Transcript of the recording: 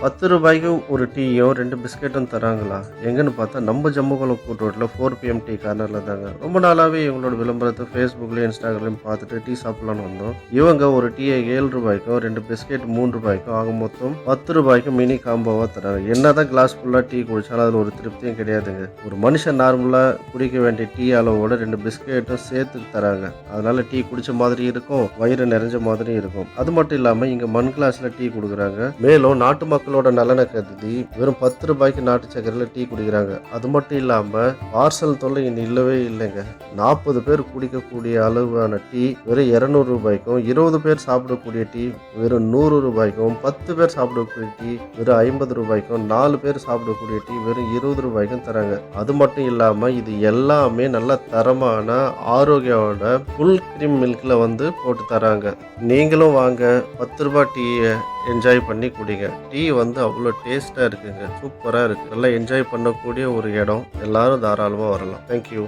ரூ. 10 ஒரு டீயும் 2 பிஸ்கெட்டும் தராங்களா? எங்கன்னு பார்த்தா நம்ம ஜம்முகுளம் ரோட்ல 4 PM டீ கார்னர்ல தாங்க. ரொம்ப நாளாவே இவங்களோட விளம்பரத்தை Facebookலயும் Instagramலயும் பார்த்துட்டு டீ சாப்பிடலான்னு வந்தோம். இவங்க ஒரு டீயை ரூ. 7க்கும் 2 பிஸ்கெட் ரூ. 3க்கும் ஆக மொத்தம் ரூ. 10 மினி காம்போவா தராங்க. என்னதான் கிளாஸ் ஃபுல்லா டீ குடிச்சாலும் அதுல ஒரு திருப்தியும் கிடையாதுங்க. ஒரு மனுஷன் நார்மலா குடிக்க வேண்டிய டீ அளவோட 2 பிஸ்கெட்டும் சேர்த்து தராங்க. அதனால டீ குடிச்ச மாதிரி இருக்கும், வயிறு நிறைஞ்ச மாதிரி இருக்கும். அது மட்டும் இல்லாம இங்க மண் கிளாஸ்ல டீ கொடுக்குறாங்க. மேலும் நாட்டு மக்களோட நலனை கருதி வெறும் ரூ. 10 நாட்டு சக்கரையில் டீ குடிக்கிறாங்க. அது மட்டும் இல்லாம பார்சல் தொல்லை இன்னும் இல்லவே இல்லைங்க. 40 பேர் குடிக்கக்கூடிய அளவான டீ வெறும் ரூ. 200க்கும், 20 பேர் சாப்பிடக்கூடிய டீ வெறும் ரூ. 100க்கும், 10 பேர் சாப்பிடக்கூடிய டீ வெறும் ரூ. 50க்கும், 4 பேர் சாப்பிடக்கூடிய டீ வெறும் ரூ. 20க்கும் தராங்க. அது மட்டும் இல்லாம இது எல்லாமே நல்ல தரமான ஆரோக்கியோட ஃபுல் கிரீம் மில்க்ல வந்து போட்டு தராங்க. நீங்களும் வாங்க, ரூ. 10 டீயை என்ஜாய் பண்ணி குடிங்க. டீ வந்து அவ்வளோ டேஸ்ட்டாக இருக்குங்க, சூப்பராக இருக்குது. நல்லா என்ஜாய் பண்ணக்கூடிய ஒரு இடம். எல்லாரும் தாராளமாக வரலாம். தேங்க்யூ.